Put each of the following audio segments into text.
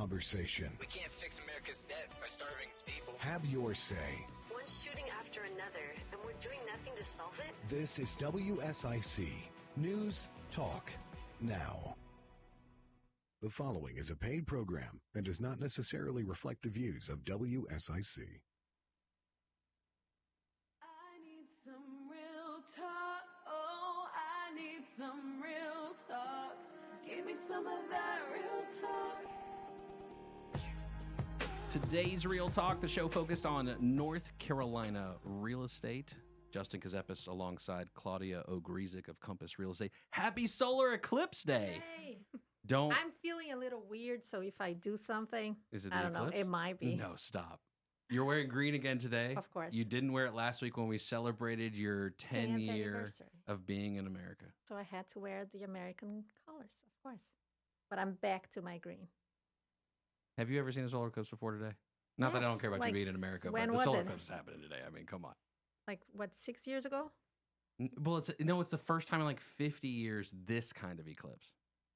conversation. We can't fix America's debt by starving its people. Have your say. One shooting after another, and we're doing nothing to solve it? This is WSIC News Talk Now. The following is a paid program and does not necessarily reflect the views of WSIC. I need some real talk. Oh, I need some real talk. Give me some of that real talk. Today's Real Talk, the show focused on North Carolina real estate. Justin Ckezepis alongside Claudia Ogrizek of Compass Real Estate. Happy Solar Eclipse Day! Hey. Don't. I'm feeling a little weird, so if I do something, Is it I the don't know, eclipse? it might be. No, stop. You're wearing green again today. Of course. You didn't wear it last week when we celebrated your 10 10th year anniversary. of being in America. So I had to wear the American colors, of course. But I'm back to my green. Have you ever seen a solar eclipse before today? Not that I don't Yes, care about like you being in America, when but the was solar it? eclipse is happening today. I mean, come on. Like, what, 6 years ago? Well, it's the first time in like 50 years this kind of eclipse.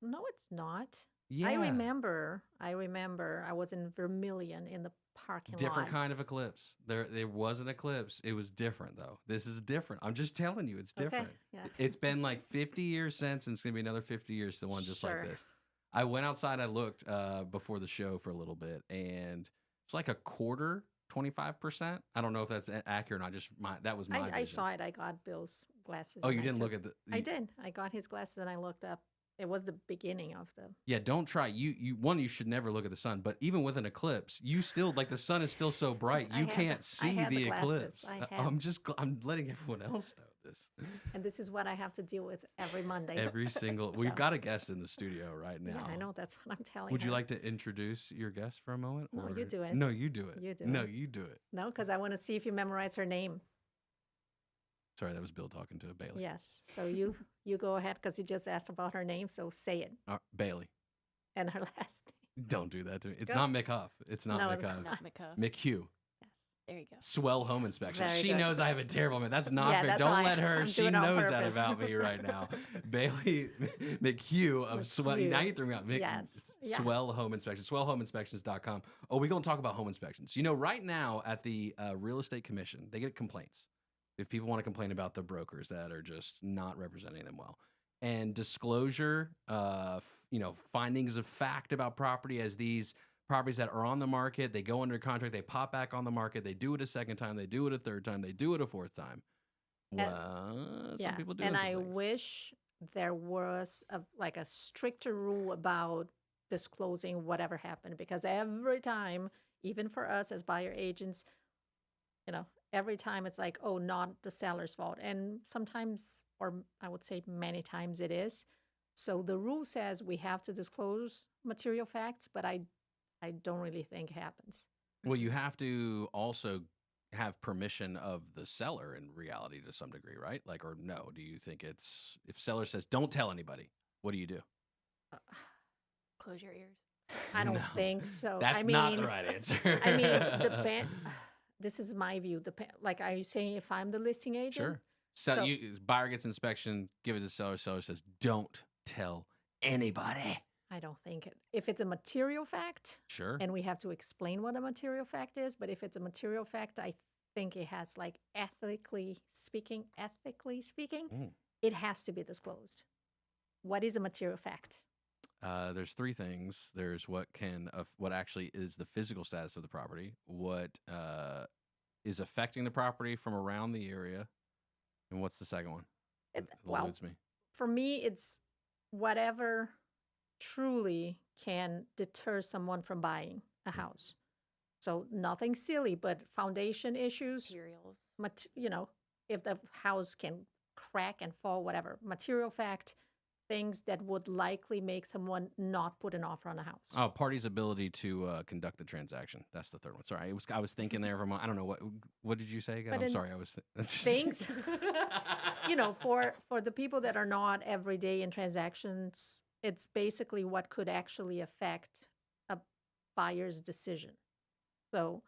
No, it's not. Yeah. I remember I was in Vermilion in the parking Different lot. kind of eclipse. There was an eclipse. It was different though. This is different. I'm just telling you, it's different. Okay, yeah. It's been like 50 years since, and it's gonna be another 50 years to one just Sure. like this. I went outside. I looked before the show for a little bit, and it's like a quarter, 25%. I don't know if that's accurate or not. That was my I vision. saw it. I got Bill's glasses. Oh, and you I didn't took- look at the. I did. I got his glasses and I looked up. It was the beginning of the. Yeah, don't try. You should never look at the sun. But even with an eclipse, you still like the sun is still so bright. I You had can't the- I see had the the glasses. eclipse. I had- I'm letting everyone else know this. And this is what I have to deal with every Monday. Every single. We've So- got a guest in the studio right now. Yeah, I know. That's what I'm telling Would you her. like to introduce your guest for a moment? No, you or- do it. No, you do it. You do No, it. you do it. No, because I want to see if you memorize her name. Sorry, that was Bill talking to Bailey. Yes. So you go ahead because you just asked about her name. So say it Bailey. and her last name. Don't do that to me. It's Go. not McHugh. It's not No, it's McHugh. not. McHugh. McHugh. Yes. There you go. Swell Home Inspection. Very She good. knows I have a terrible man. That's not Yeah, fair. that's Don't why let her. I'm She doing it on knows that purpose. about me right now. Bailey McHugh of Swell. McHugh. Now you threw me out. Yes. Yeah. Swell Home Inspection. SwellHomeInspections.com. Oh, we're going to talk about home inspections. You know, right now at the Real Estate Commission, they get complaints. If people want to complain about the brokers that are just not representing them well. And disclosure, findings of fact about property as these properties that are on the market, they go under contract, they pop back on the market, they do it a second time, they do it a third time, they do it a fourth time. Well, some people do. And those I things. wish there was a stricter rule about disclosing whatever happened, because every time, even for us as buyer agents, every time it's like, oh, not the seller's fault. And sometimes, or I would say many times it is. So the rule says we have to disclose material facts, but I don't really think it happens. Well, you have to also have permission of the seller in reality to some degree, right? Like, or no? Do you think it's, if seller says, don't tell anybody, what do you do? Close your ears. I don't No. think so. That's not the right answer. I mean, this is my view. Like, are you saying if I'm the listing agent? Sure. So- Buyer gets inspection, give it to the seller. Seller says, don't tell anybody. I don't think it. If it's a material fact, Sure. and we have to explain what a material fact is, but if it's a material fact, I think it has, like, ethically speaking, it has to be disclosed. What is a material fact? There's three things. There's what actually is the physical status of the property, what is affecting the property from around the area, and what's the second one? It Well, eludes me. for me, it's whatever truly can deter someone from buying a house. So nothing silly, but foundation issues, Materials. if the house can crack and fall, whatever. Material fact, things that would likely make someone not put an offer on a house. Oh, party's ability to conduct the transaction. That's the third one. Sorry, I was thinking there from. I don't know what did you say again? But I'm in sorry. I was Things, for the people that are not everyday in transactions, it's basically what could actually affect a buyer's decision. So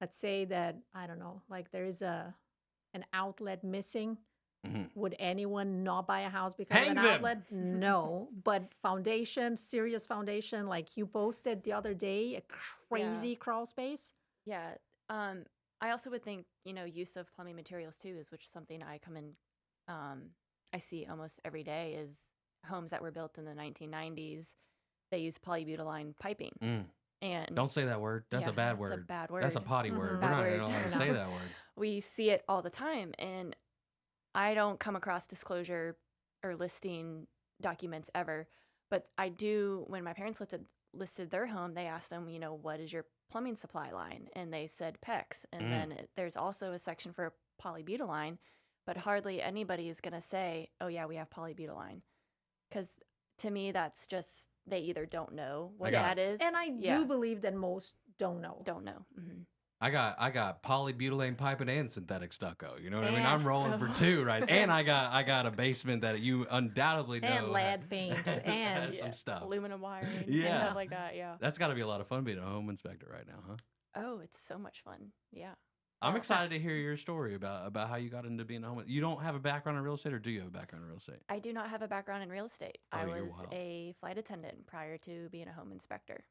let's say that, I don't know, like there is an outlet missing Would anyone not buy a house because Hang of an them. outlet? No. But foundation, serious foundation, like you posted the other day, a crazy crawl space. Yeah. I also would think, use of plumbing materials too is something I come in, I see almost every day is homes that were built in the 1990s. They use polybutylene piping. And Don't say that word. That's a bad word. It's a bad word. That's a potty word. We're Bad not word. allowed to No. say that word. We see it all the time. And I don't come across disclosure or listing documents ever. But I do, when my parents listed their home, they asked them, what is your plumbing supply line? And they said PEX. And then there's also a section for polybutylene, but hardly anybody is going to say, oh, yeah, we have polybutylene. Because to me, that's just, they either don't know what that is. And I do believe that most don't know. Don't know. Mm-hmm. I got polybutylene piping and synthetic stucco. You know what I mean? And- I'm rolling for two, right? And I got a basement that you undoubtedly know And lead paints and has some stuff. Aluminum wiring. Yeah. Stuff like that. Yeah. That's got to be a lot of fun being a home inspector right now, huh? Oh, it's so much fun. Yeah. I'm excited to hear your story about how you got into being a home. You don't have a background in real estate, or do you have a background in real estate? I do not have a background in real estate. Oh, I you're was wild. a flight attendant prior to being a home inspector.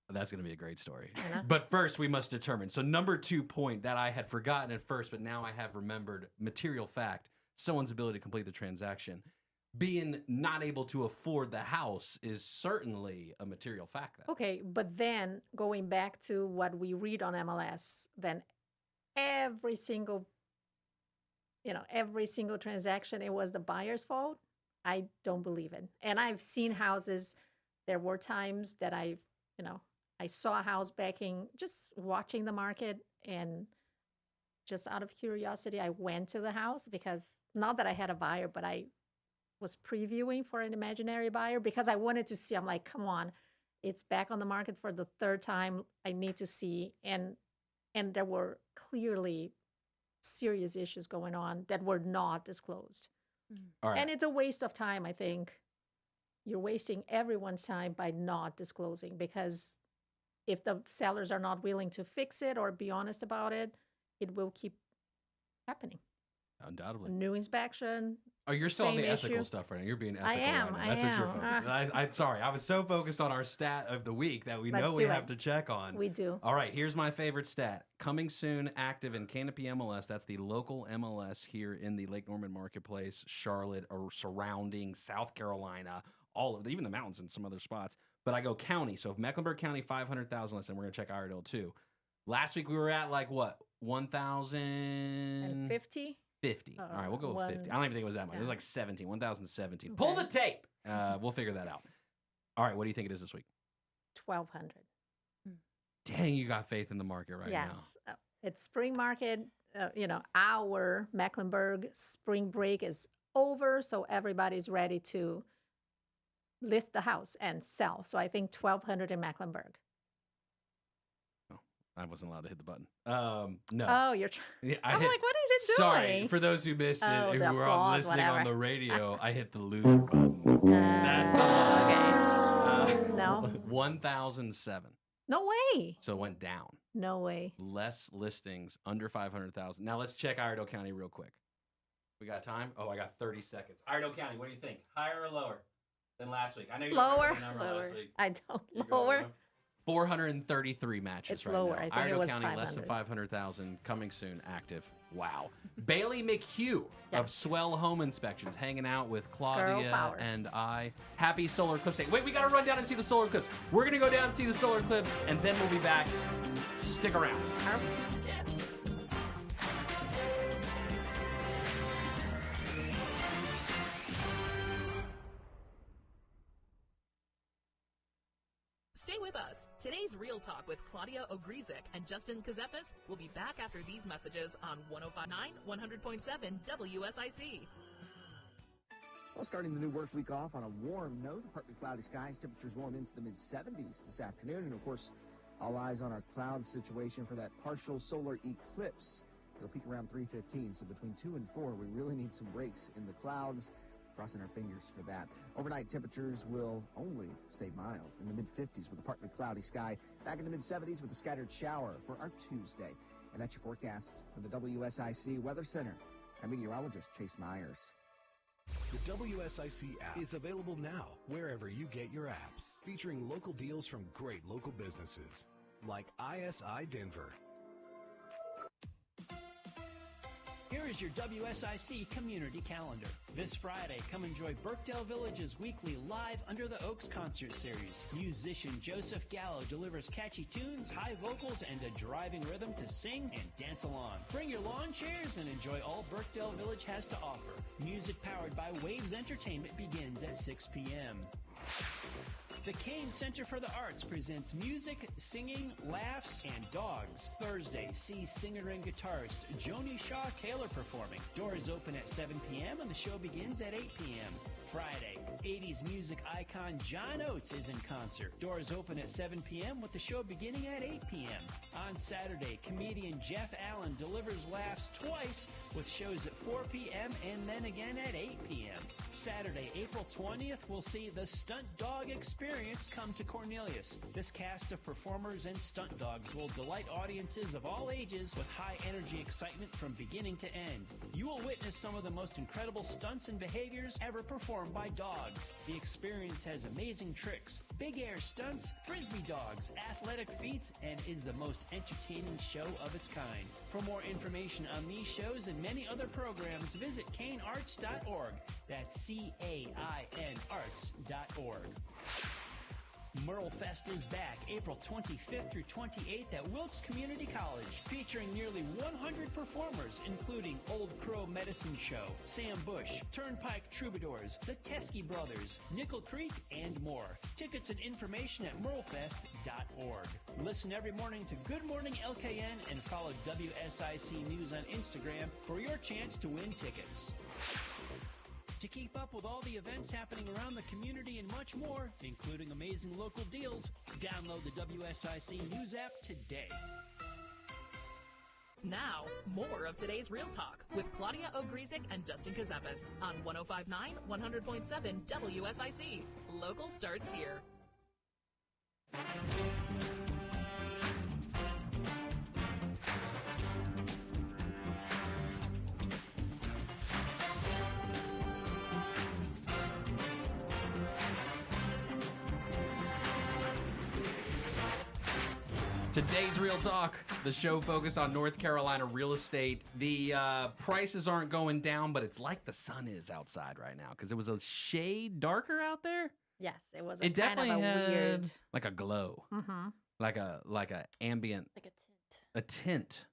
That's going to be a great story. know. But first, we must determine. So, number 2 point that I had forgotten at first, but now I have remembered material fact someone's ability to complete the transaction. Being not able to afford the house is certainly a material fact. Then. Okay, but then going back to what we read on MLS, then every single transaction, it was the buyer's fault. I don't believe it. And I've seen houses, there were times that I saw a house backing, just watching the market, and just out of curiosity, I went to the house because not that I had a buyer, but I was previewing for an imaginary buyer because I wanted to see. I'm like, come on, it's back on the market for the 3rd time. I need to see. And there were clearly serious issues going on that were not disclosed. All right. And it's a waste of time, I think. You're wasting everyone's time by not disclosing, because if the sellers are not willing to fix it or be honest about it, it will keep happening. Undoubtedly. New inspection. Oh, you're still on Same the ethical issue. stuff right now. You're being ethical. I am, Right now. That's what you're I focused. I'm sorry. I was so focused on our stat of the week that we know Let's we do have it. to check on. We do. All right, here's my favorite stat. Coming soon, active in Canopy MLS. That's the local MLS here in the Lake Norman Marketplace, Charlotte, or surrounding South Carolina, even the mountains and some other spots. But I go county. So if Mecklenburg County, 500,000 less, and we're going to check Iredell too. Last week we were at like what? 1,050? 50? All right, we'll go with 50. I don't even think it was that much. It was like 17, 1,017. Pull the tape. We'll figure that out. All right, what do you think it is this week? 1,200. Dang, you got faith in the market right now. Yes. It's spring market. Our Mecklenburg spring break is over, so everybody's ready to list the house and sell. So I think 1,200 in Mecklenburg. Oh, I wasn't allowed to hit the button. No. Oh, you're trying. Yeah, I'm like, what is it doing? Sorry, for those who missed it, Oh, who the were applause, listening on whatever. the radio, I hit the loser button. That's okay. No. 1,007. No way. So it went down. No way. Less listings, under 500,000. Now let's check Iredell County real quick. We got time? Oh, I got 30 seconds. Iredell County, what do you think? Higher or lower than last week? I know you don't Lower. remember the number last week. I don't. You go Lower. 433 matches It's right lower. now. I think it Iredell was County, less than 500. 500,000, coming soon, active. Wow. Bailey McHugh of Yes. Swell Home Inspections, hanging out with Girl Claudia power. and I. Happy solar eclipse day. Wait, we got to run down and see the solar eclipse. We're going to go down and see the solar eclipse, and then we'll be back. Stick around. Yeah. Stay with us. Today's Real Talk with Claudia Ogrizek and Justin Ckezepis will be back after these messages on 105.9, 100.7 WSIC. Well, starting the new work week off on a warm note, partly cloudy skies, temperatures warm into the mid-70s this afternoon. And, of course, all eyes on our cloud situation for that partial solar eclipse. It'll peak around 3:15, so between 2 and 4, we really need some breaks in the clouds. Crossing our fingers for that. Overnight temperatures will only stay mild in the mid-50s with a partly cloudy sky. Back in the mid-70s with a scattered shower for our Tuesday. And that's your forecast from the WSIC Weather Center. I'm meteorologist Chase Myers. The WSIC app is available now wherever you get your apps, featuring local deals from great local businesses like ISI Denver. Here is your WSIC community calendar. This Friday, come enjoy Birkdale Village's weekly Live Under the Oaks concert series. Musician Joseph Gallo delivers catchy tunes, high vocals, and a driving rhythm to sing and dance along. Bring your lawn chairs and enjoy all Birkdale Village has to offer. Music powered by Waves Entertainment begins at 6 p.m. The Kane Center for the Arts presents music, singing, laughs, and dogs. Thursday, see singer and guitarist Joni Shaw Taylor performing. Doors open at 7 p.m. and the show begins at 8 p.m. Friday, 80s music icon John Oates is in concert. Doors open at 7 p.m. with the show beginning at 8 p.m. On Saturday, comedian Jeff Allen delivers laughs twice with shows at 4 p.m. and then again at 8 p.m. Saturday, April 20th, we'll see the Stunt Dog Experience come to Cornelius. This cast of performers and stunt dogs will delight audiences of all ages with high energy excitement from beginning to end. You will witness some of the most incredible stunts and behaviors ever performed by dogs. The experience has amazing tricks, big air stunts, frisbee dogs, athletic feats, and is the most entertaining show of its kind. For more information on these shows and many other programs, visit canearts.org. That's CAIN arts.org. Merle Fest is back April 25th through 28th at Wilkes Community College, featuring nearly 100 performers, including Old Crow Medicine Show, Sam Bush, Turnpike Troubadours, the Teskey Brothers, Nickel Creek, and more. Tickets and information at merlefest.org. Listen every morning to Good Morning LKN and follow WSIC News on Instagram for your chance to win tickets. To keep up with all the events happening around the community and much more, including amazing local deals, download the WSIC News app today. Now, more of today's Real Talk with Claudia Ogrizek and Justin Ckezepis on 105.9, 100.7 WSIC. Local starts here. Today's Real Talk, the show focused on North Carolina real estate. The prices aren't going down, but it's like the sun is outside right now because it was a shade darker out there. Yes, it was It kind of definitely a had weird. like a glow, Mm-hmm. like a ambient, Like a tint. a tint.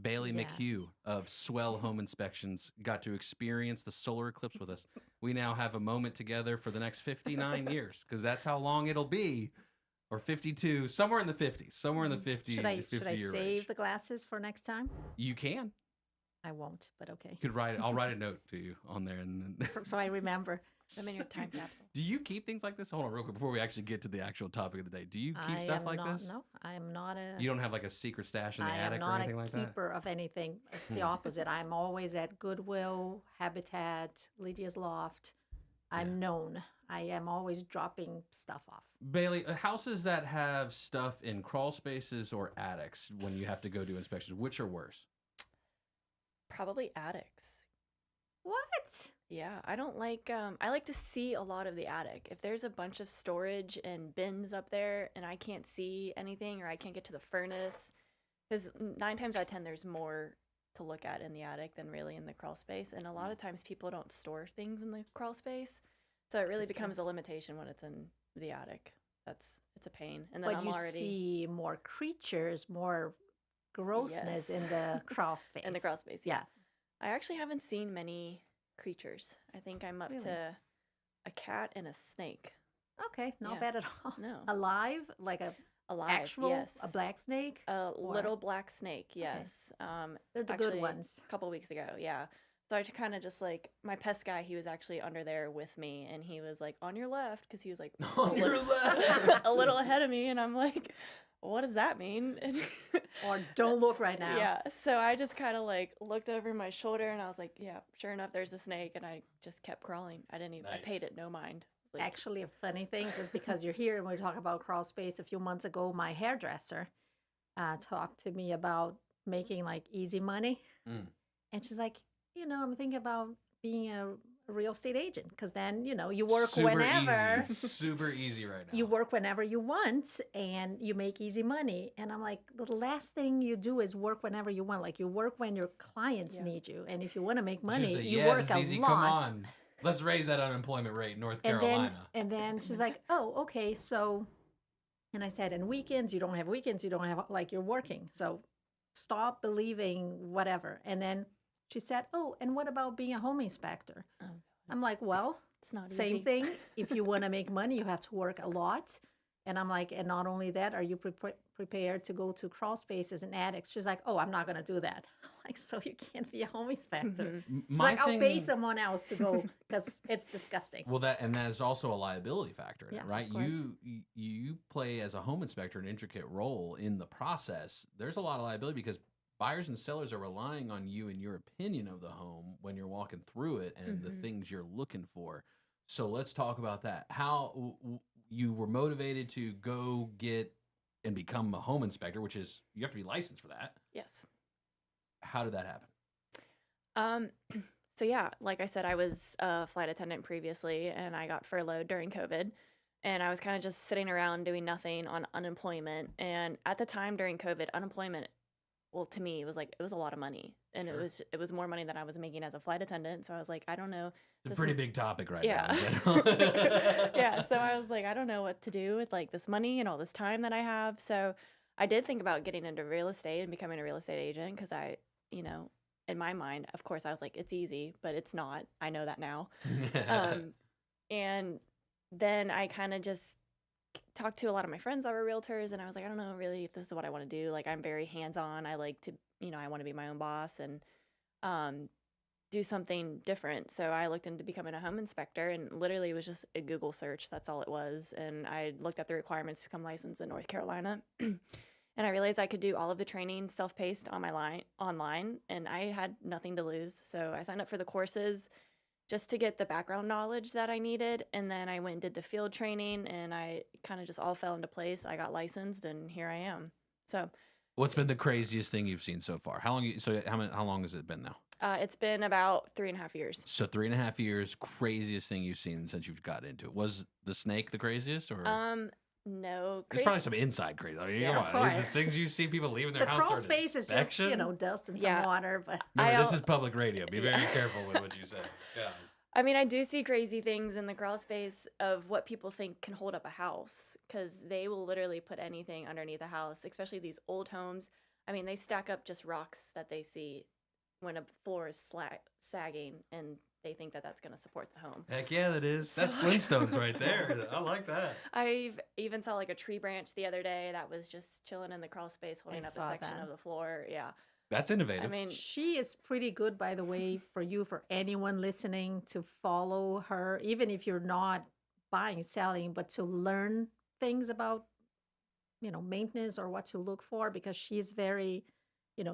Bailey Yes. McHugh of Swell Home Inspections got to experience the solar eclipse with us. We now have a moment together for the next 59 years because that's how long it'll be. Or 52, somewhere in the 50s, somewhere in the 50, Should I 50 should I year save range. the glasses for next time? You can. I won't, but okay. You could write it. I'll write a note to you on there. And then So I remember. I'm in your time capsule. do you keep things like this? Hold on real quick before we actually get to the actual topic of the day. Do you keep I stuff am like not. this? No, I am not a. You don't have like a secret stash in the I attic am or not anything a like that? keeper of anything. It's the opposite. I'm always at Goodwill, Habitat, Lydia's Loft. I'm known. I am always dropping stuff off. Bailey, houses that have stuff in crawl spaces or attics when you have to go do inspections, which are worse? Probably attics. What? Yeah, I don't like, I like to see a lot of the attic. If there's a bunch of storage and bins up there and I can't see anything or I can't get to the furnace, because 9 times out of 10 there's more to look at in the attic than really in the crawl space. And a lot of times people don't store things in the crawl space. So it really That's true. becomes a limitation when it's in the attic. It's a pain. And then But I'm you already see more creatures, more grossness in Yes. the crawl space. in the crawl space. Yeah. Yes. I actually haven't seen many creatures. I think I'm up Really? to a cat and a snake. Okay, not Yeah. bad at all. No. Alive, like a Alive, actual yes. a black snake. A or- little black snake, yes. They're the actually, good ones. A couple weeks ago, yeah. So I kind of just like, my pest guy, he was actually under there with me, and he was like, on your left, because he was like, On a your little- left. a little ahead of me, and I'm like, what does that mean? And Or don't look right now. yeah, so I just kind of like looked over my shoulder, and I was like, yeah, sure enough, there's a snake, and I just kept crawling. I didn't even, I paid Nice. it no mind. I was like, Actually, a funny thing, just because you're here and we talk about crawl space, a few months ago, my hairdresser talked to me about making like easy money. Mm. And she's like, I'm thinking about being a real estate agent because then, you work Super whenever. easy. Super easy right now. You work whenever you want and you make easy money. And I'm like, the last thing you do is work whenever you want. Like you work when your clients Yeah. need you. And if you want to make She's money, like, you yeah, work this a is easy. lot. Come on. Let's raise that unemployment rate in North And Carolina. then she's like, oh, okay. So, and I said, and weekends, you don't have weekends, you don't have, like, you're working. So stop believing whatever. And then she said, oh, and what about being a home inspector? Oh, I'm like, well, it's not same easy. thing. If you want to make money, you have to work a lot. And I'm like, and not only that, are you prepared to go to crawl spaces and attics? She's like, oh, I'm not going to do that. I'm like, so you can't be a home inspector. She's My like, I'll pay thing- someone else to go because it's disgusting. Well, that is also a liability factor in Yes, it, of right? course. You play as a home inspector an intricate role in the process. There's a lot of liability because buyers and sellers are relying on you and your opinion of the home when you're walking through it and the things you're looking for. So let's talk about that. How you were motivated to go get and become a home inspector, which is you have to be licensed for that. Yes. How did that happen? So yeah, like I said, I was a flight attendant previously, and I got furloughed during COVID, and I was kind of just sitting around doing nothing on unemployment. And at the time during COVID, unemployment, well, to me, it was a lot of money, and Sure. it was more money than I was making as a flight attendant. So I was like, I don't know. It's a this pretty is- big topic right Yeah. now. In general. Yeah. So I was like, I don't know what to do with like this money and all this time that I have. So I did think about getting into real estate and becoming a real estate agent because in my mind, of course, I was like, it's easy, but it's not. I know that now. And then I kind of just talked to a lot of my friends that were realtors, and I was like, I don't know really if this is what I want to do. Like, I'm very hands-on. I like to, I want to be my own boss and do something different. So I looked into becoming a home inspector, and literally it was just a Google search. That's all it was. And I looked at the requirements to become licensed in North Carolina. And I realized I could do all of the training self-paced online, and I had nothing to lose. So I signed up for the courses just to get the background knowledge that I needed. And then I went and did the field training, and I kind of just all fell into place. I got licensed, and here I am. So What's been the craziest thing you've seen so far? How long has it been now? it's been about 3.5 years. So 3.5 years, craziest thing you've seen since you've got into it. Was the snake the craziest, or No. there's probably some inside crazy? I mean, Yeah, come of on, the course. things you see people leaving The their house. crawl during space is just, inspection? dust and some Yeah. water. But Remember, this I- is public radio. Be very careful with what you say. Yeah. I mean, I do see crazy things in the crawl space of what people think can hold up a house, because they will literally put anything underneath a house, especially these old homes. I mean, they stack up just rocks that they see when a floor is sagging, and they think that that's going to support the home. Heck yeah, that is. That's Flintstones right there. I like that. I've even saw like a tree branch the other day that was just chilling in the crawl space, holding I up a saw section that. of the floor. Yeah. That's innovative. I mean, she is pretty good, by the way, for anyone listening to follow her, even if you're not buying, selling, but to learn things about, maintenance or what to look for, because she's very,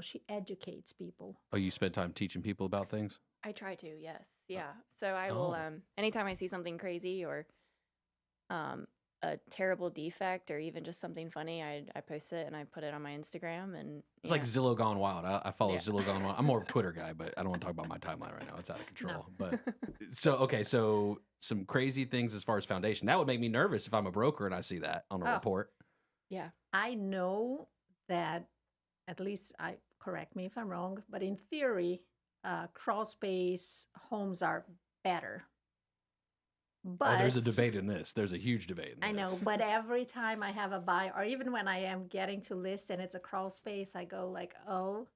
she educates people. Oh, you spend time teaching people about things? I try to, yes. Yeah. So I will, Oh. anytime I see something crazy or a terrible defect or even just something funny, I post it and I put it on my Instagram. And It's like Zillow Gone Wild. I follow Yeah. Zillow Gone Wild. I'm more of a Twitter guy, but I don't want to talk about my timeline right now. It's out of control. But so some crazy things as far as foundation. That would make me nervous if I'm a broker and I see that on a Oh. report. yeah. I know that, at least correct me if I'm wrong, but in theory, crawl space homes are better. But Oh, there's a debate in this. There's a huge debate in this. I know, but every time I have a buy, or even when I am getting to list and it's a crawl space, I go like, oh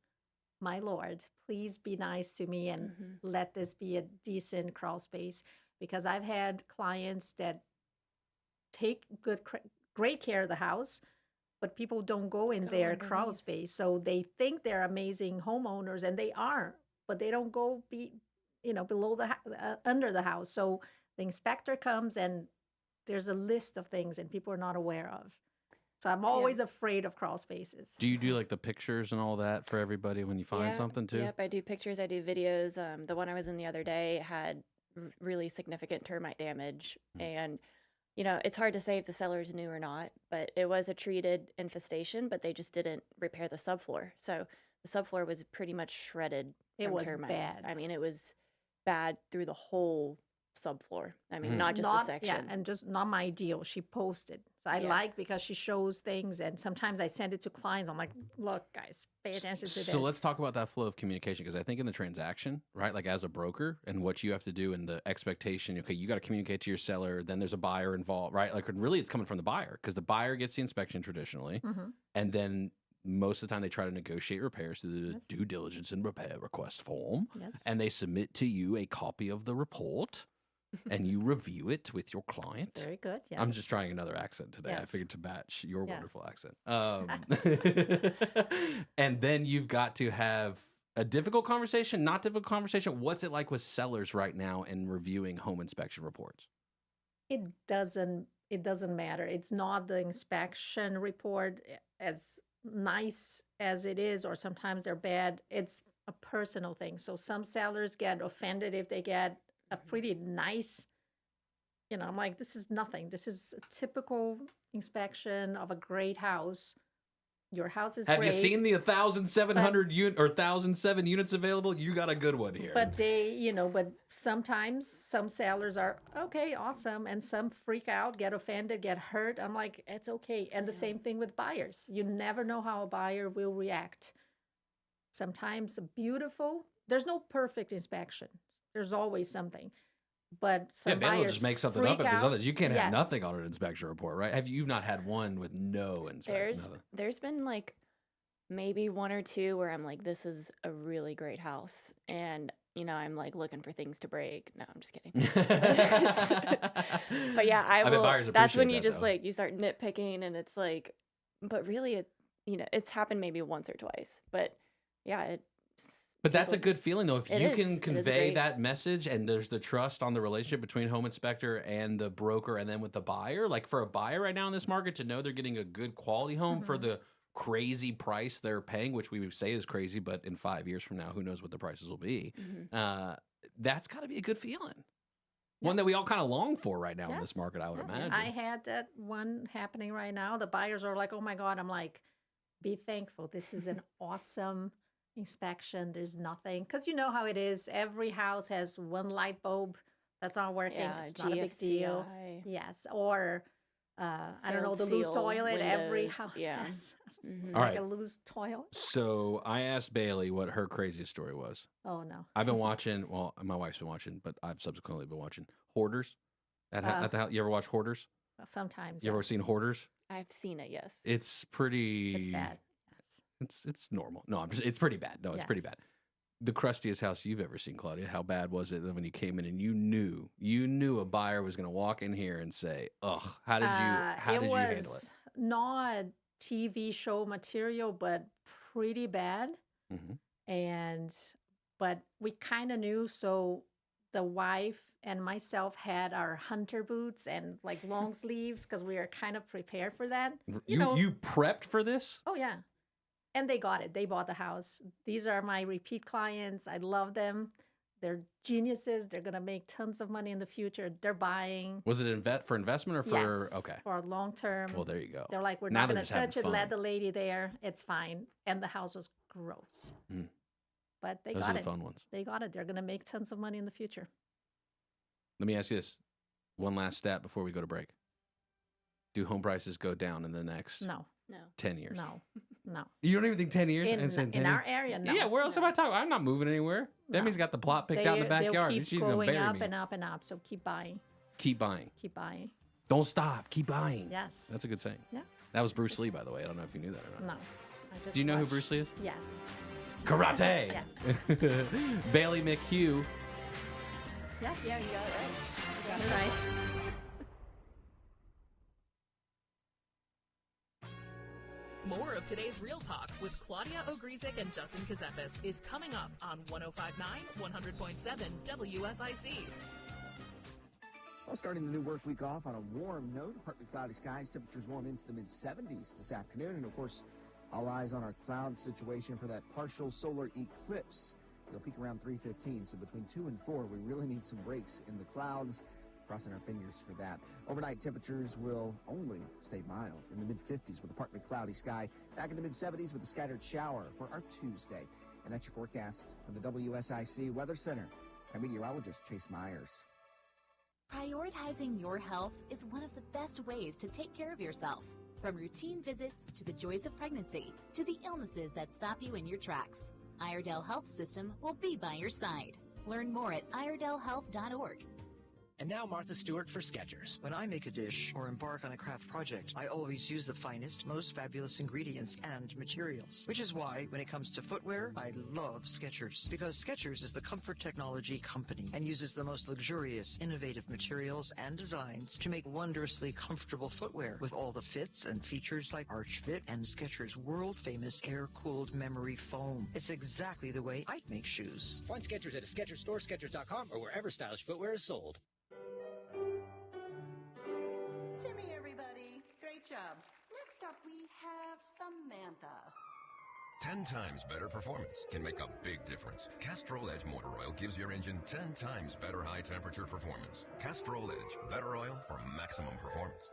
my Lord, please be nice to me and Mhm. let this be a decent crawl space. Because I've had clients that take great care of the house, but people don't go in Go their crawl underneath. space. So they think they're amazing homeowners, and they are, but they don't go below under the house. So the inspector comes and there's a list of things and people are not aware of. So I'm always afraid of crawl spaces. Do you do like the pictures and all that for everybody when you find Yeah, something too? Yep, I do pictures, I do videos. The one I was in the other day had really significant termite damage. And, it's hard to say if the sellers knew or not, but it was a treated infestation, but they just didn't repair the subfloor. So the subfloor was pretty much shredded. It from was termites. bad. I mean, it was bad through the whole subfloor. I mean, Mhm. not just a Not section. and just not my deal. She posted. So I Yeah. like because she shows things, and sometimes I send it to clients. I'm like, look, guys, pay attention to this. So let's talk about that flow of communication, because I think in the transaction, right, like as a broker and what you have to do and the expectation, okay, you got to communicate to your seller, then there's a buyer involved, right? Like really it's coming from the buyer, because the buyer gets the inspection traditionally, Mhm. and then most of the time they try to negotiate repairs through the Yes. due diligence and repair request form, Yes. and they submit to you a copy of the report, and you review it with your client. Very good. Yes. I'm just trying another accent today. I Yes. figured to match your Yes. wonderful accent. And then you've got to have a difficult conversation, not difficult conversation. What's it like with sellers right now in reviewing home inspection reports? It doesn't matter. It's not the inspection report as nice as it is, or sometimes they're bad. It's a personal thing. So some sellers get offended if they get a pretty nice, I'm like, this is nothing. This is a typical inspection of a great house. Your house is Have great. you seen the 1,700 unit or 1,007 units available? You got a good one here. But but sometimes some sellers are okay, awesome, and some freak out, get offended, get hurt. I'm like, it's okay. And the same thing with buyers. You never know how a buyer will react. Sometimes there's no perfect inspection. There's always something. But some Ben will buyers just make something up freak if there's out. others. You can't have Yes. nothing on an inspection report, right? You've not had one with no inspection? There's been like maybe one or two where I'm like, this is a really great house. And, I'm like looking for things to break. No, I'm just kidding. But yeah, I bet will. buyers That's when appreciate you that, just though. you start nitpicking, and it's like, but really it's happened maybe once or twice. But yeah, But that's a people- good feeling, though. If It you is. can It is convey great. that message and there's the trust on the relationship between home inspector and the broker and then with the buyer, like for a buyer right now in this market to know they're getting a good quality home for the crazy price they're paying, which we would say is crazy, but in 5 years from now, who knows what the prices will be. That's got to be a good feeling. One that we all kind of long for right now in this Yes, market, I would yes. imagine. I had that one happening right now. The buyers are like, oh my God. I'm like, be thankful. This is an awesome inspection. There's nothing. Because you know how it is. Every house has one light bulb that's not working. Yeah, It's not a big deal. GFCI. Yes. Or, I don't know, Failed the loose seal toilet. Every windows, house yeah. has Mhm. All like right. a loose toilet. So I asked Bailey what her craziest story was. Oh, no. I've been watching, well, my wife's been watching, but I've subsequently been watching Hoarders at the house. You ever watch Hoarders? Sometimes. You ever yes. seen Hoarders? I've seen it, yes. It's pretty. It's bad. Yes. It's normal. No, it's pretty bad. No, it's pretty Yes. bad. The crustiest house you've ever seen, Claudia. How bad was it when you came in and you knew a buyer was going to walk in here and say, "Ugh, how did you handle it?" was not TV show material, but pretty bad. Mhm. But we kind of knew. So the wife and myself had our hunter boots and like long sleeves because we were kind of prepared for that. You prepped for this? Oh, yeah. And they got it. They bought the house. These are my repeat clients. I love them. They're geniuses. They're going to make tons of money in the future. They're buying. Was it for investment or for Yes, okay? for long term. Well, there you go. They're like, we're Now not they're going just to having touch it. Let fun. the lady there. It's fine. And the house was gross. Mm. But they Those got are the it. fun ones. They got it. They're going to make tons of money in the future. Let me ask you this: one last stat before we go to break. Do home prices go down in the next No, 10 years? no, no. You don't even think 10 years? In our area, no. Yeah, where else am I talking? I'm not moving anywhere. Demi's got the plot picked out in the They'll backyard. keep She's going to going bury up me. and up and up. So keep buying. Keep buying. Keep buying. Don't stop. Keep buying. Yes. That's a good saying. Yeah. That was Bruce Lee, by the way. I don't know if you knew that or not. No. I just Do you know who watched- Bruce Lee is? Yes. Karate. Yes. Bailey McHugh. Yes. Yeah, you got it right. Got it right. More of today's Real Talk with Claudia Ogrizek and Justin Ckezepis is coming up on 105.9, 100.7 WSIC. Well, starting the new work week off on a warm note, partly cloudy skies, temperatures warm into the mid-70s this afternoon, and of course, all eyes on our cloud situation for that partial solar eclipse. It'll peak around 3:15, so between 2 and 4, we really need some breaks in the clouds. Crossing our fingers for that. Overnight temperatures will only stay mild in the mid-50s with a partly cloudy sky. Back in the mid-70s with a scattered shower for our Tuesday. And that's your forecast from the WSIC Weather Center. I'm meteorologist Chase Myers. Prioritizing your health is one of the best ways to take care of yourself. From routine visits to the joys of pregnancy to the illnesses that stop you in your tracks, Iredell Health System will be by your side. Learn more at iredellhealth.org. And now Martha Stewart for Skechers. When I make a dish or embark on a craft project, I always use the finest, most fabulous ingredients and materials. Which is why, when it comes to footwear, I love Skechers. Because Skechers is the comfort technology company and uses the most luxurious, innovative materials and designs to make wondrously comfortable footwear with all the fits and features like Arch Fit and Skechers' world-famous air-cooled memory foam. It's exactly the way I'd make shoes. Find Skechers at a Skechers store, Skechers.com, or wherever stylish footwear is sold. Timmy, everybody. Great job. Next up, we have Samantha. 10 times better performance can make a big difference. Castrol Edge Motor Oil gives your engine 10 times better high-temperature performance. Castrol Edge, better oil for maximum performance.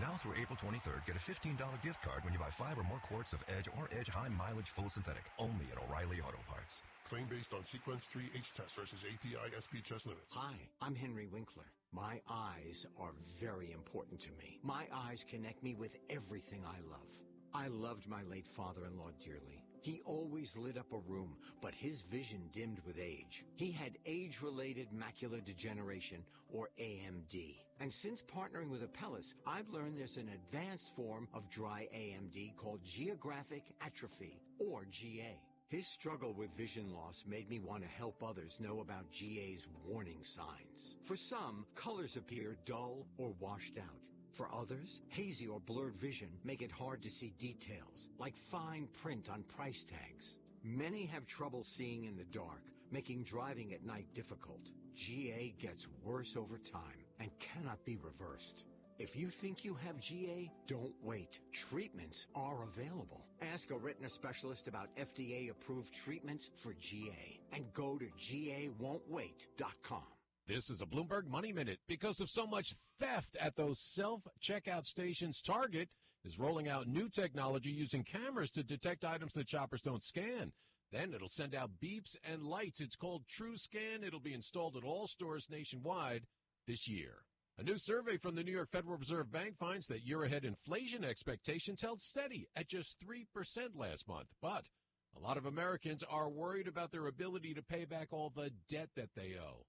Now through April 23rd, get a $15 gift card when you buy 5 or more quarts of Edge or Edge High Mileage Full Synthetic, only at O'Reilly Auto Parts. Claim based on Sequence 3 H-test versus API SP chest limits. Hi, I'm Henry Winkler. My eyes are very important to me. My eyes connect me with everything I love. I loved my late father-in-law dearly. He always lit up a room, but his vision dimmed with age. He had age-related macular degeneration, or AMD. And since partnering with Apellis, I've learned there's an advanced form of dry AMD called geographic atrophy, or GA. His struggle with vision loss made me want to help others know about GA's warning signs. For some, colors appear dull or washed out. For others, hazy or blurred vision make it hard to see details, like fine print on price tags. Many have trouble seeing in the dark, making driving at night difficult. GA gets worse over time and cannot be reversed. If you think you have GA, don't wait. Treatments are available. Ask a retina specialist about FDA-approved treatments for GA and go to gawon'twait.com. This is a Bloomberg Money Minute. Because of so much theft at those self-checkout stations, Target is rolling out new technology using cameras to detect items that shoppers don't scan. Then it'll send out beeps and lights. It's called TrueScan. It'll be installed at all stores nationwide this year. A new survey from the New York Federal Reserve Bank finds that year-ahead inflation expectations held steady at just 3% last month. But a lot of Americans are worried about their ability to pay back all the debt that they owe.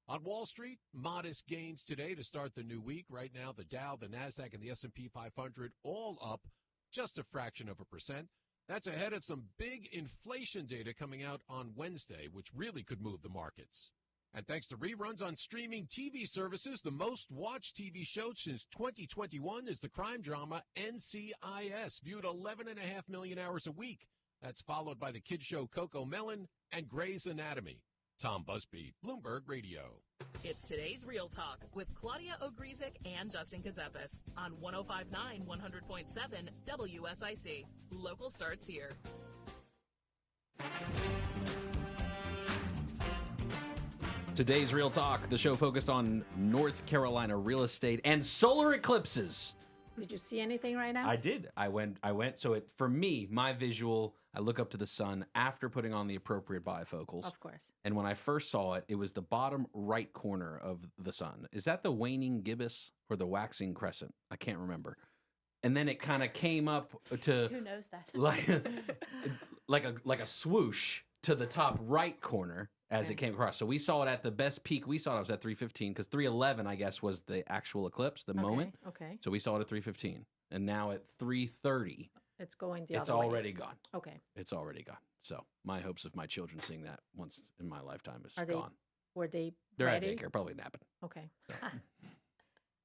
On Wall Street, modest gains today to start the new week. Right now, the Dow, the Nasdaq, and the S&P 500 all up just a fraction of 1%. That's ahead of some big inflation data coming out on Wednesday, which really could move the markets. And thanks to reruns on streaming TV services, the most watched TV show since 2021 is the crime drama NCIS, viewed 11.5 million hours a week. That's followed by the kids show Coco Melon and Grey's Anatomy. Tom Busby, Bloomberg Radio. It's today's Real Talk with Claudia Ogrizek and Justin Ckezepis on 105.9 100.7 WSIC. Local starts here. Today's Real Talk, the show focused on North Carolina real estate and solar eclipses. Did you see anything right now? I did. I went. So for me, my visual, I look up to the sun after putting on the appropriate bifocals. Of course. And when I first saw it, it was the bottom right corner of the sun. Is that the waning gibbous or the waxing crescent? I can't remember. And then it kind of came up to Who knows that? like a swoosh to the top right corner as it came across. So we saw it at the best peak. We saw it was at 3:15 because 3:11, I guess, was the actual eclipse, the moment. Okay. So we saw it at 3:15, and now at 3:30, It's going the it's other way. already gone. Okay. It's already gone. So my hopes of my children seeing that once in my lifetime is Are gone. Were they They're ready? at daycare, probably napping. Okay.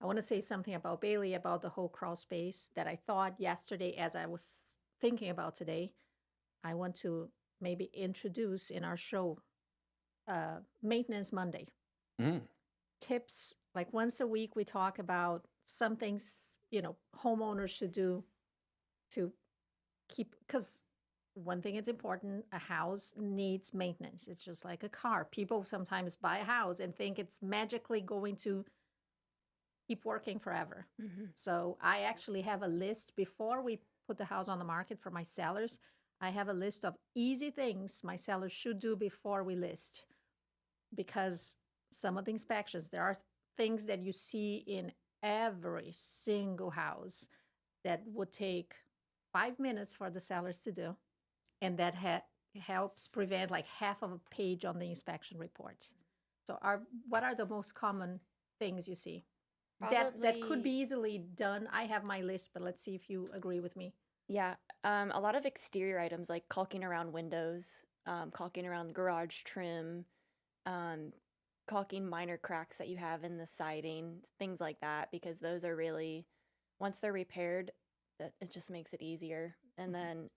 I want to say something about Bailey, about the whole crawl space that I thought yesterday as I was thinking about today. I want to maybe introduce in our show Maintenance Monday. Tips, like once a week we talk about some things, homeowners should do to keep, because one thing is important, a house needs maintenance. It's just like a car. People sometimes buy a house and think it's magically going to keep working forever. So I actually have a list before we put the house on the market for my sellers. I have a list of easy things my sellers should do before we list, because some of the inspections, there are things that you see in every single house that would take 5 minutes for the sellers to do, and that helps prevent like half of a page on the inspection report. So what are the most common things you see that could be easily done? I have my list, but let's see if you agree with me. Yeah, a lot of exterior items like caulking around windows, caulking around garage trim, caulking minor cracks that you have in the siding, things like that, because those are really, once they're repaired, that it just makes it easier. And then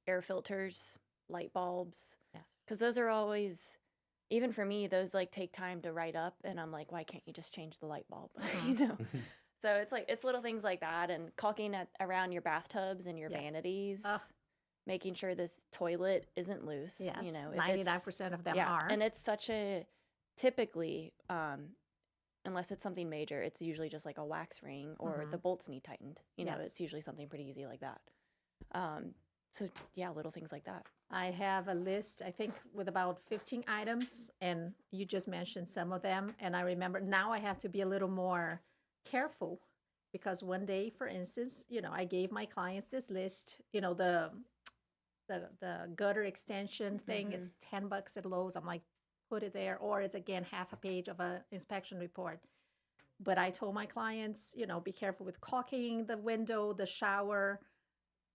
air filters, light bulbs, yes, because those are always, even for me, those like take time to write up, and I'm like, why can't you just change the light bulb? You know. So it's like, it's little things like that, and caulking around your bathtubs and your vanities, making sure this toilet isn't loose. Yes, you know, 99% of them are. And it's such a, typically, unless it's something major, it's usually just like a wax ring or the bolts need tightened. You know, it's usually something pretty easy like that. So yeah, little things like that. I have a list, I think, with about 15 items, and you just mentioned some of them. And I remember now I have to be a little more careful, because one day, for instance, you know, I gave my clients this list, you know, the gutter extension thing, it's $10 at Lowe's. I'm like, put it there, or it's again half a page of an inspection report. But I told my clients, you know, be careful with caulking the window, the shower.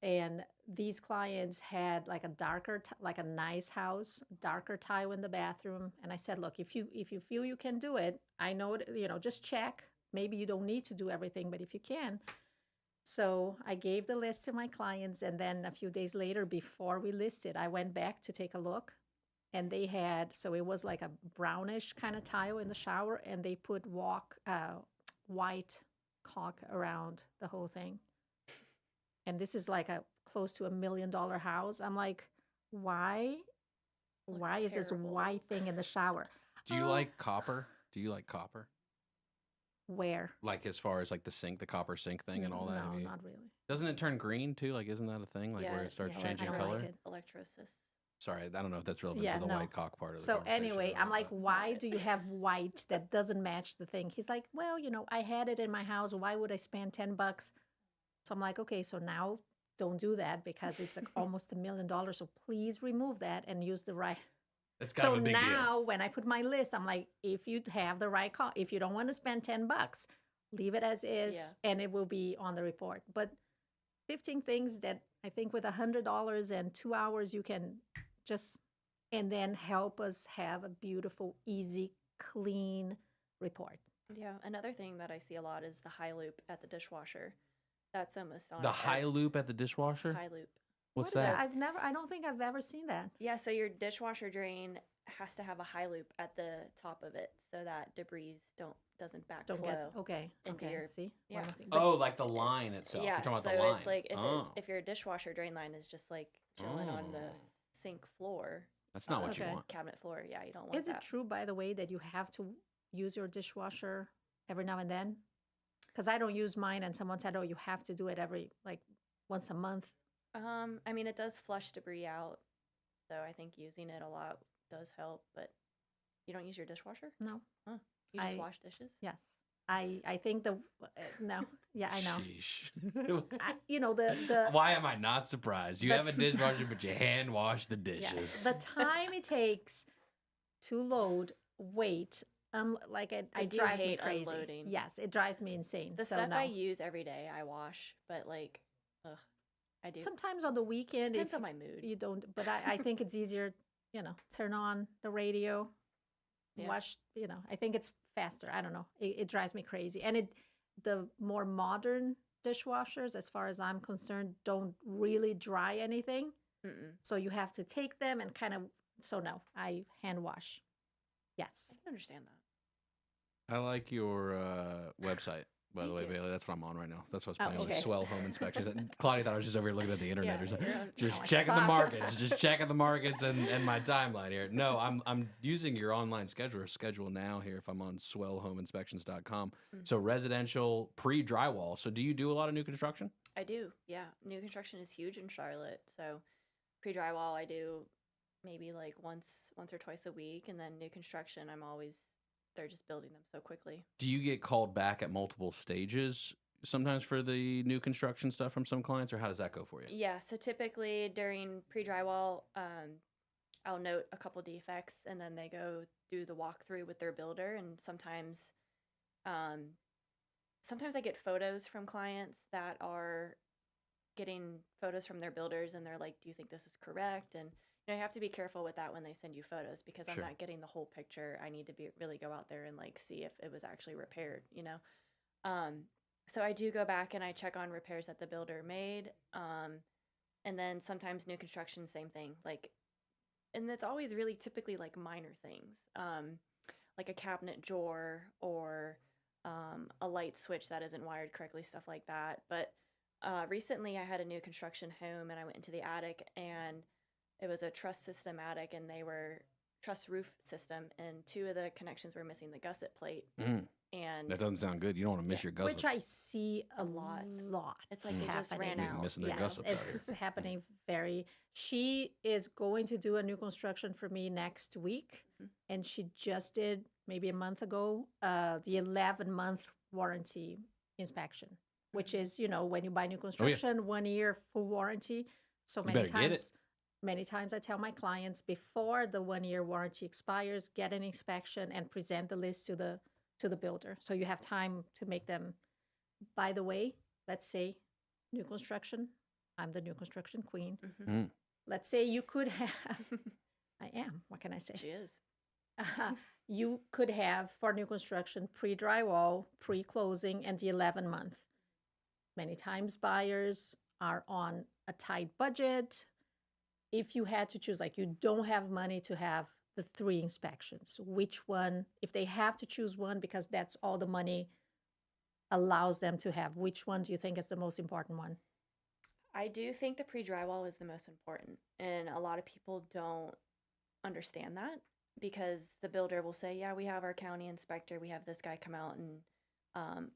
And these clients had like a darker, like a nice house, darker tile in the bathroom. And I said, look, if you feel you can do it, I know, you know, just check. Maybe you don't need to do everything, but if you can. So I gave the list to my clients, and then a few days later, before we listed, I went back to take a look, and they had, so it was like a brownish kind of tile in the shower, and they put white caulk around the whole thing. And this is like a close to $1 million house. I'm like, why is this white thing in the shower? Do you like copper? Do you like copper? Where? Like as far as like the sink, the copper sink thing and all that? No, not really. Doesn't it turn green too? Like, isn't that a thing? Like where it starts changing color? Like electrosis. Sorry, I don't know if that's relevant to the white caulk part of the So conversation. anyway, I'm like, why do you have white that doesn't match the thing? He's like, well, you know, I had it in my house. Why would I spend $10? So I'm like, okay, so now don't do that, because it's like almost $1 million. So please remove that and use the right. It's kind of a big now deal. when I put my list, I'm like, if you have the right call, if you don't want to spend $10, leave it as is, and it will be on the report. But 15 things that I think with $100 and 2 hours, you can just, and then help us have a beautiful, easy, clean report. Yeah, another thing that I see a lot is the high loop at the dishwasher. That's almost on the high loop at the dishwasher? High loop. What's What is that? I don't think I've ever seen that. Yeah, so your dishwasher drain has to have a high loop at the top of it so that debris doesn't backflow. Into your, see? Yeah. Oh, like the line itself. Yeah, You're talking so about the line. it's like if your dishwasher drain line is just like chilling on the sink floor. That's not what you want. Cabinet floor, yeah, you don't want Is it true, by the way, that you have to use your dishwasher every now and then? Because I don't use mine, and someone said, oh, you have to do it every, like, once a month. I mean, it does flush debris out, so I think using it a lot does help, but you don't use your dishwasher? No. Huh. You just wash dishes? Yes. I think no. Yeah, I know. Sheesh. You know, the Why am I not surprised? You have a dishwasher, but you hand wash the dishes. Yes. The time it takes to load weight, like it drives me crazy. Unloading. Yes, it drives me insane. The stuff I use every day, I wash, but like, I do. Sometimes on the weekend, depends on my mood. You don't, but I think it's easier, you know, turn on the radio, watch, you know, I think it's faster. I don't know. It drives me crazy. And the more modern dishwashers, as far as I'm concerned, don't really dry anything. So you have to take them and kind of, so no, I hand wash. Yes. I can understand that. I like your website, by the way, Bailey. That's what I'm on right now. That's what I was playing on Swell Home Inspections. And Claudia thought I was just over here looking at the internet or something. Just checking the markets. Just checking the markets and my timeline here. No, I'm using your online scheduler, Schedule Now here if I'm on swellhomeinspections.com. So residential pre-drywall. So do you do a lot of new construction? I do. Yeah. New construction is huge in Charlotte. So pre-drywall I do maybe like once or twice a week, and then new construction they're just building them so quickly. Do you get called back at multiple stages sometimes for the new construction stuff from some clients, or how does that go for you? Yeah, so typically during pre-drywall, I'll note a couple defects, and then they go do the walkthrough with their builder, and sometimes I get photos from clients that are getting photos from their builders, and they're like, do you think this is correct? And you have to be careful with that when they send you photos, because I'm not getting the whole picture. I need to really go out there and like see if it was actually repaired, So I do go back and I check on repairs that the builder made. And then sometimes new construction, same thing. And it's always really typically like minor things, like a cabinet drawer or a light switch that isn't wired correctly, stuff like that. But recently I had a new construction home, and I went into the attic, and it was a truss system attic, and they were truss roof system, and 2 of the connections were missing the gusset plate. And that doesn't sound good. You don't want to miss your gusset. Which I see a lot. It's like they just ran out. Missing their gussets out It's here. happening very. She is going to do a new construction for me next week, and she just did maybe a month ago the 11-month warranty inspection, which is when you buy new construction, 1 year full warranty. So many times I tell my clients before the 1-year warranty expires, get an inspection and present the list to the builder. So you have time to make them. By the way, let's say new construction. I'm the new construction queen. Let's say you could have, I am, what can I say? She is. You could have for new construction pre-drywall, pre-closing, and the 11-month. Many times buyers are on a tight budget. If you had to choose, like you don't have money to have the 3 inspections, which one, if they have to choose one because that's all the money allows them to have, which one do you think is the most important one? I do think the pre-drywall is the most important, and a lot of people don't understand that, because the builder will say, yeah, we have our county inspector, we have this guy come out and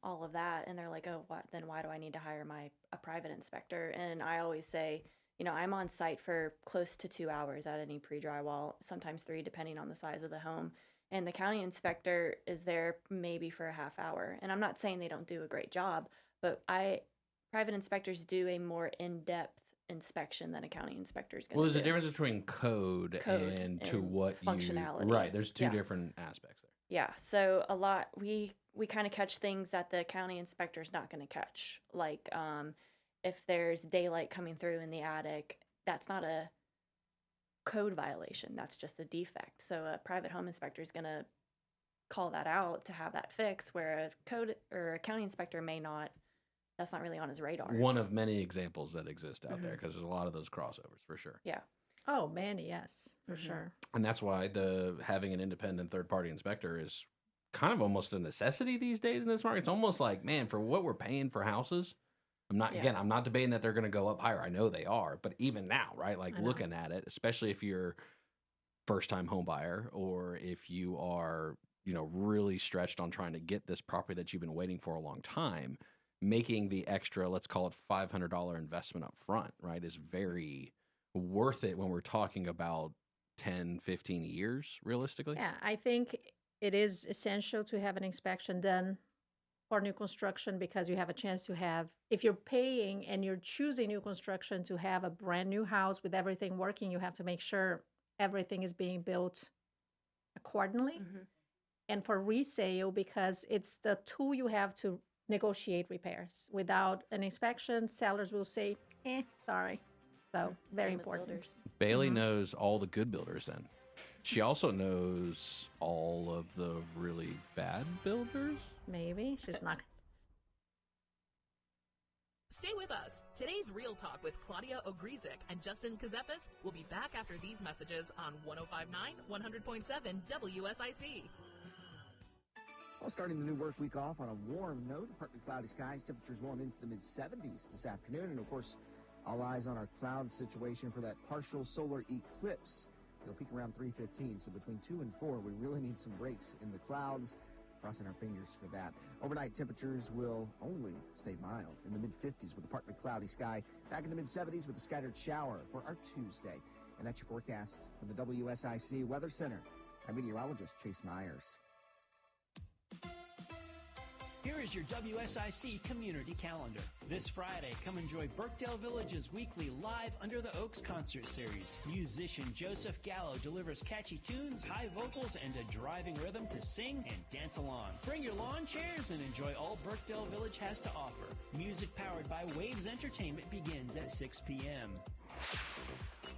all of that, and they're like, oh, what? Then why do I need to hire a private inspector? And I always say, I'm on site for close to 2 hours at any pre-drywall, sometimes 3, depending on the size of the home. And the county inspector is there maybe for a half hour. And I'm not saying they don't do a great job, but private inspectors do a more in-depth inspection than a county inspector is going to do. Well, there's a difference between code and to what functionality. Right, there's 2 different aspects there. Yeah, so a lot, we kind of catch things that the county inspector is not going to catch, like if there's daylight coming through in the attic, that's not a code violation. That's just a defect. So a private home inspector is going to call that out to have that fixed, where a code or a county inspector may not. That's not really on his radar. One of many examples that exist out there, because there's a lot of those crossovers for sure. Yeah. Oh, many, yes, for sure. And that's why having an independent third-party inspector is kind of almost a necessity these days in this market. It's almost like, man, for what we're paying for houses, I'm not debating that they're going to go up higher. I know they are, but even now, right? Like looking at it, especially if you're first-time home buyer, or if you are, really stretched on trying to get this property that you've been waiting for a long time, making the extra, let's call it $500 investment up front, right, is very worth it when we're talking about 10, 15 years, realistically. Yeah, I think it is essential to have an inspection done for new construction, because you have a chance to have, if you're paying and you're choosing new construction to have a brand new house with everything working, you have to make sure everything is being built accordingly. And for resale, because it's the tool you have to negotiate repairs. Without an inspection, sellers will say, sorry. So very important. Bailey knows all the good builders then. She also knows all of the really bad builders. Maybe. She's not. Stay with us. Today's Real Talk with Claudia Ogrizek and Justin Ckezepis will be back after these messages on 105.9, 100.7 WSIC. Well, starting the new work week off on a warm note, partly cloudy skies, temperatures warm into the mid-70s this afternoon. And, of course, all eyes on our cloud situation for that partial solar eclipse. It'll peak around 3:15, so between 2 and 4, we really need some breaks in the clouds. Crossing our fingers for that. Overnight temperatures will only stay mild in the mid-50s with a partly cloudy sky. Back in the mid-70s with a scattered shower for our Tuesday. And that's your forecast from the WSIC Weather Center. I'm meteorologist Chase Myers. Here is your WSIC community calendar. This Friday, come enjoy Birkdale Village's weekly Live Under the Oaks concert series. Musician Joseph Gallo delivers catchy tunes, high vocals, and a driving rhythm to sing and dance along. Bring your lawn chairs and enjoy all Birkdale Village has to offer. Music powered by Waves Entertainment begins at 6 p.m.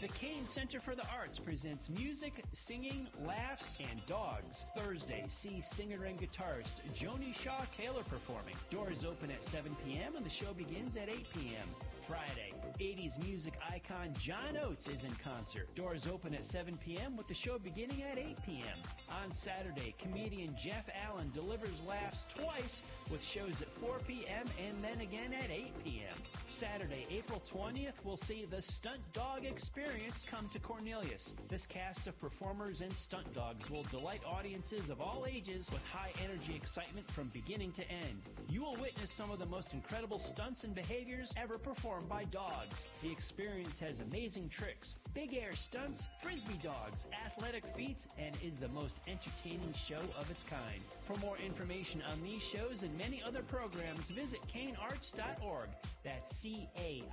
The Kane Center for the Arts presents music, singing, laughs, and dogs. Thursday, see singer and guitarist Joni Shaw Taylor performing. Doors open at 7 p.m. and the show begins at 8 p.m. Friday, 80s music icon John Oates is in concert. Doors open at 7 p.m. with the show beginning at 8 p.m. On Saturday, comedian Jeff Allen delivers laughs twice with shows at 4 p.m. and then again at 8 p.m. Saturday, April 20th, we'll see the Stunt Dog Experience come to Cornelius. This cast of performers and stunt dogs will delight audiences of all ages with high energy excitement from beginning to end. You will witness some of the most incredible stunts and behaviors ever performed by dogs. The experience has amazing tricks, big air stunts, frisbee dogs, athletic feats, and is the most entertaining show of its kind. For more information on these shows and many other programs, visit canearts.org. That's CAIN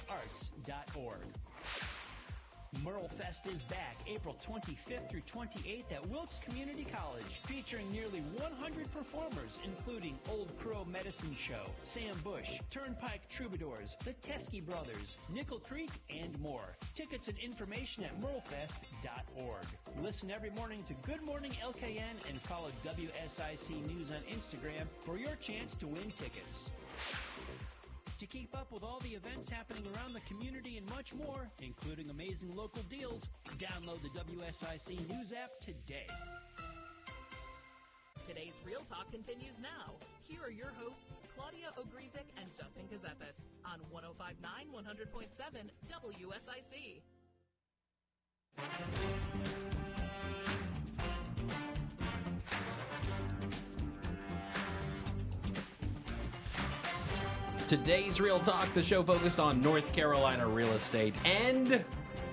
arts.org. Merle Fest is back April 25th through 28th at Wilkes Community College, featuring nearly 100 performers, including Old Crow Medicine Show, Sam Bush, Turnpike Troubadours, the Teskey Brothers, Nickel Creek, and more. Tickets and information at merlefest.org. Listen every morning to Good Morning LKN and follow WSIC News on Instagram for your chance to win tickets. To keep up with all the events happening around the community and much more, including amazing local deals, download the WSIC News app today. Today's Real Talk continues now. Here are your hosts, Claudia Ogrizek and Justin Ckezepis on 105.9 100.7 WSIC. Today's Real Talk, the show focused on North Carolina real estate and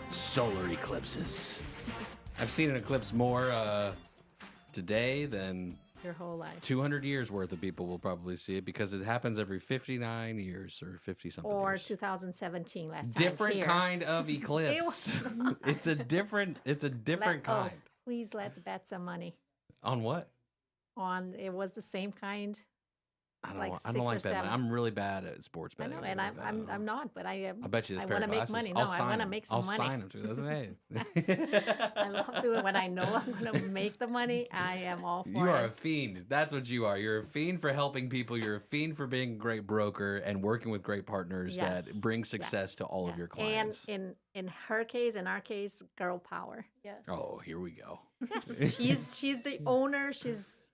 solar eclipses. I've seen an eclipse more today than your whole life. 200 years worth of people will probably see it because it happens every 59 years or 50-something or years. 2017 last time Different here. kind of eclipse. It's a different kind. Oh, please, let's bet some money. On what? It was the same kind. I don't like like 6 that. or 7. I'm really bad at sports I betting. know, and I'm not, but I bet you this I pair want of to make glasses. money. I'll No, I sign want to them. make some I'll money. sign them too. That's I love doing it when I know I'm going to make the money. I am all for it. You are a fiend. That's what you are. You're a fiend for helping people. You're a fiend for being a great broker and working with great partners that bring success to all of your clients. And in our case, girl power. Yes. Oh, here we go. Yes, she's the owner.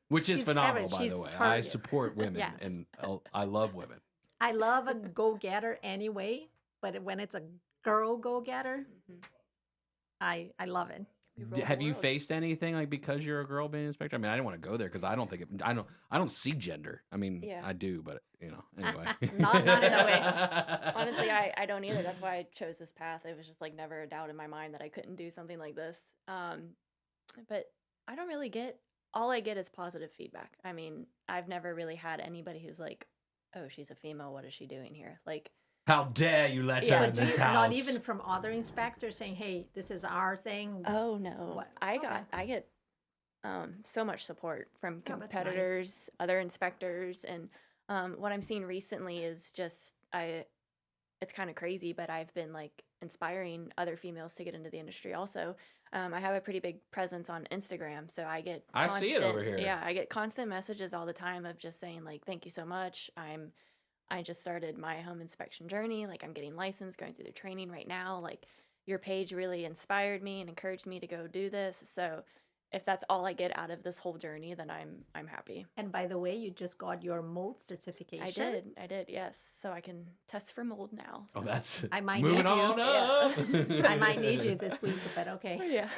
Which is she's phenomenal, everything. by the She's way. her- I support women, Yes. and I love women. I love a go-getter anyway, but when it's a girl go-getter, I love it. Have you faced anything like because you're a girl being an inspector? I mean, I didn't want to go there because I don't think I don't see gender. I mean, Yeah. I do, but anyway. not in a way. Honestly, I don't either. That's why I chose this path. It was just like never a doubt in my mind that I couldn't do something like this. But I don't really all I get is positive feedback. I mean, I've never really had anybody who's like, oh, she's a female. What is she doing here? Like, how dare you let her in But this house? not even from other inspectors saying, "Hey, this is our thing." oh no, What? I Okay. get so much support from Oh, that's nice. competitors, other inspectors, and what I'm seeing recently is just it's kind of crazy, but I've been like inspiring other females to get into the industry also. I have a pretty big presence on Instagram, so I get I see it over here. Yeah, I get constant messages all the time of just saying like, thank you so much. I just started my home inspection journey. Like, I'm getting licensed, going through the training right now. Like, your page really inspired me and encouraged me to go do this. So if that's all I get out of this whole journey, then I'm happy. And by the way, you just got your mold certification. I did, yes. So I can test for mold now. Oh, So. that's I might moving need you. on up. I might need you this week, but okay. Yeah.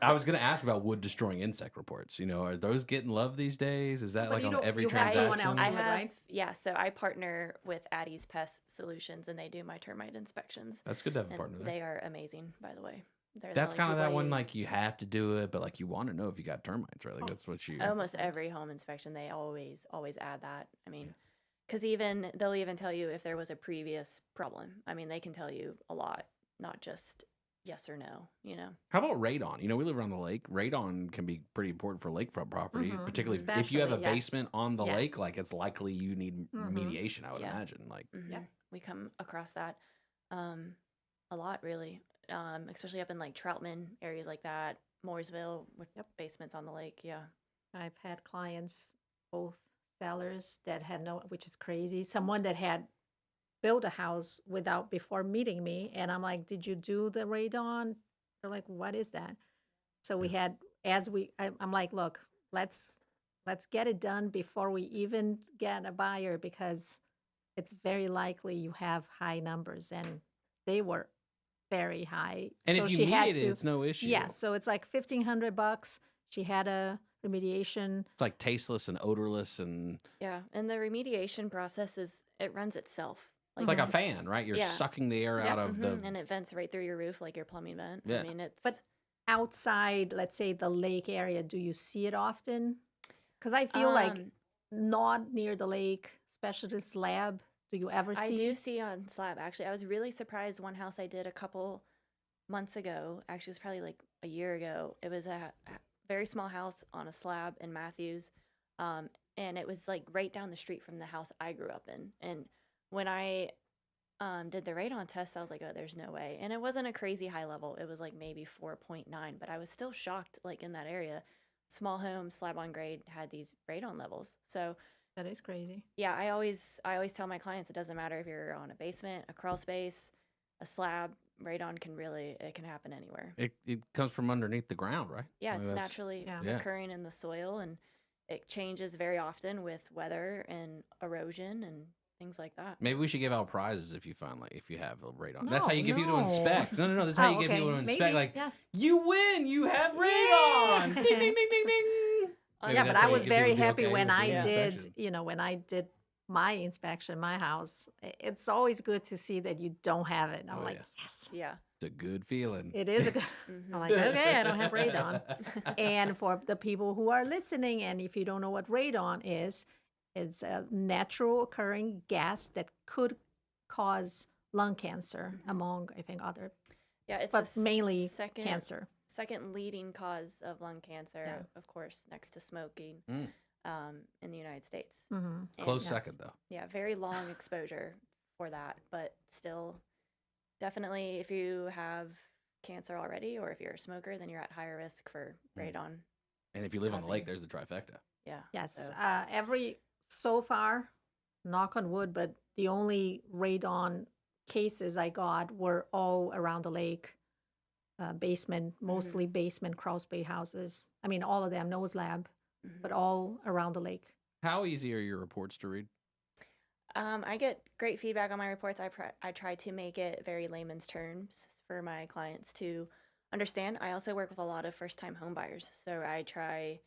I was going to ask about wood destroying insect reports. Are those getting love these days? Is that But like you on don't- every you have transaction? someone else I do it, have, right? yeah, so I partner with Addie's Pest Solutions, and they do my termite inspections. That's good to have a And partner there. they are amazing, by the way. They're the That's only kind of people I that one, use. like you have to do it, but like you want to know if you got termites, right? Like that's what you. Almost every home inspection, they always add that. I mean, because they'll even tell you if there was a previous problem. I mean, they can tell you a lot, not just yes or no. How about radon? We live around the lake. Radon can be pretty important for lakefront property, Mhm, particularly if you have a especially, yes. basement on the lake. Yes. Like it's likely you need Mhm. mediation. I would Yeah. imagine. Like Mhm. We come across that a lot, really, especially up in like Troutman areas like that, Mooresville, with basements on the lake. Yeah. I've had clients, both sellers that had which is crazy. Someone that had built a house before meeting me, and I'm like, "Did you do the radon?" They're like, "What is that?" So we had, I'm like, "Look, let's get it done before we even get a buyer because it's very likely you have high numbers," and they were very high. And so if you she had need it, to, it's no issue. yeah. So it's like $1,500. She had a remediation. It's like tasteless and odorless, and Yeah. And the remediation process it runs itself. it's like a fan, right? You're Yeah. sucking the air out of the. And it vents right through your roof like your plumbing vent. Yeah. I mean, it's. But outside, let's say the lake area, do you see it often? Because I feel like not near the lake, especially the slab. Do you ever see? I do see on slab. Actually, I was really surprised. One house I did a couple months ago, actually, it was probably like a year ago. It was a very small house on a slab in Matthews. And it was like right down the street from the house I grew up in. And when I did the radon test, I was like, oh, there's no way. And it wasn't a crazy high level. It was like maybe 4.9, but I was still shocked, like in that area. Small home, slab on grade had these radon levels. So that is crazy. yeah, I always tell my clients it doesn't matter if you're on a basement, a crawl space, a slab, radon it can happen anywhere. It comes from underneath the ground, right? Yeah, I mean, it's that's- naturally Yeah. occurring in the soil, and it changes very often with weather and erosion and things like that. Maybe we should give out prizes if you have a radon. That's how No, you get people to no. inspect. No. This is how you get okay. people to inspect. Maybe, Like, yes. you win. You have radon. Ding, ding, ding, ding, ding. Maybe Yeah, that's but how I you was get people very to be happy okay when with I the did, inspection. when I did my inspection, my house. It's always good to see that you don't have it. I'm Oh, like, yeah. yes, Yeah. It's a good feeling. it is a good. I'm like, okay, I don't have radon. And for the people who are listening, and if you don't know what radon is, it's a natural occurring gas that could cause lung cancer, among, I think, other, Yeah, it's but the mainly second cancer. second leading cause of lung cancer, Yeah. of course, next to smoking Mm. in the United States. Mhm. And Close Yes. second, though. yeah, very long exposure for that, but still, definitely, if you have cancer already, or if you're a smoker, then you're at higher risk for radon. And if you live on the lake, Causing- there's the trifecta. Yeah. Yes, so- so far, knock on wood, but the only radon cases I got were all around the lake, basement, mostly basement crawl space houses. I mean, all of them, no slab, but all around the lake. How easy are your reports to read? I get great feedback on my reports. I try to make it very layman's terms for my clients to understand. I also work with a lot of first-time home buyers, so I try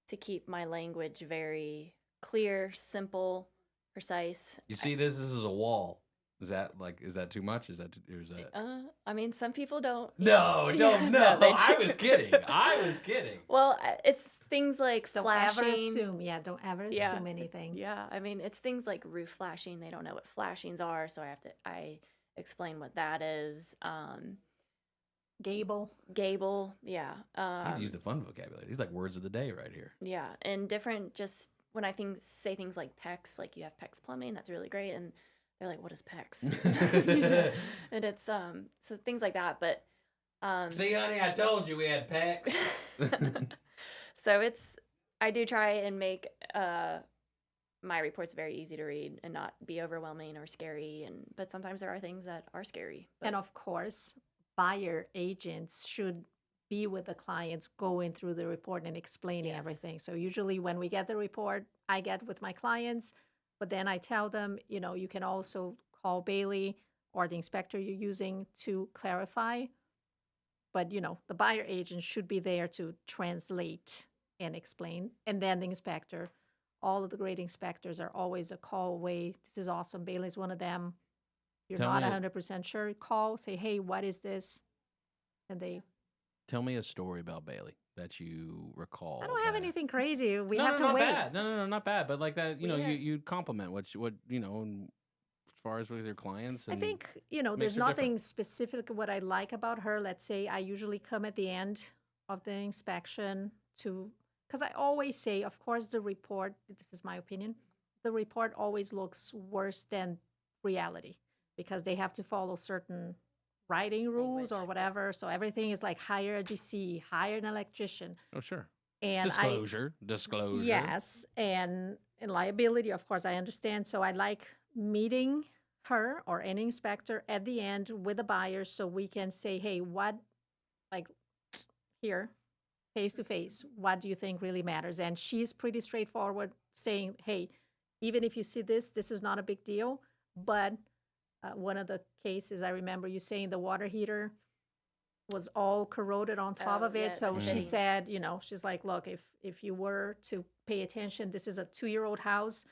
to keep my language very clear, simple, precise. You see, this is a wall. Is that too much? Is that? I mean, some people don't. No, Yeah, don't. No, they I do. was kidding. I was kidding. Well, it's things like Don't flashing. ever assume. Yeah, don't ever Yeah. assume anything. Yeah, I mean, it's things like roof flashing. They don't know what flashings are, so I explain what that is. Gable, yeah. You use the fun vocabulary. These like words of the day right here. Yeah, and different. Just when I say things like PEX, like you have PEX plumbing, that's really great, and they're like, "What is PEX?" And it's so things like that. But See, honey, I told you we had packs. so I do try and make my reports very easy to read and not be overwhelming or scary. But sometimes there are things that are scary. But And of course, buyer agents should be with the clients going through the report and explaining Yes. everything. So usually when we get the report, I get with my clients, but then I tell them, you can also call Bailey or the inspector you're using to clarify. But, the buyer agent should be there to translate and explain. And then the inspector, all of the great inspectors are always a call away. This is awesome. Bailey's one of them. You're Tell not me- 100% sure. Call, say, hey, what is this? And they, Tell me a story about Bailey that you recall. I don't have that- anything crazy. We no, have no, to not wait. bad. No, not bad. But like that, Yeah. you compliment what as far as with your clients. I And think, makes there's her nothing different. specific what I like about her. Let's say I usually come at the end of the inspection because I always say, of course, the report, this is my opinion, the report always looks worse than reality because they have to follow certain writing rules or whatever. So everything is like hire a GC, hire an electrician. Oh, sure. And It's disclosure. Yes, and liability, of course, I understand. So I like meeting her or any inspector at the end with the buyer so we can say, hey, what, like here, face to face, what do you think really matters? And she's pretty straightforward saying, hey, even if you see this is not a big deal. But one of the cases I remember you saying the water heater was all corroded on top Oh, of it. yeah, So the she fittings. said, she's like, look, if you were to pay attention, this is a 2-year-old house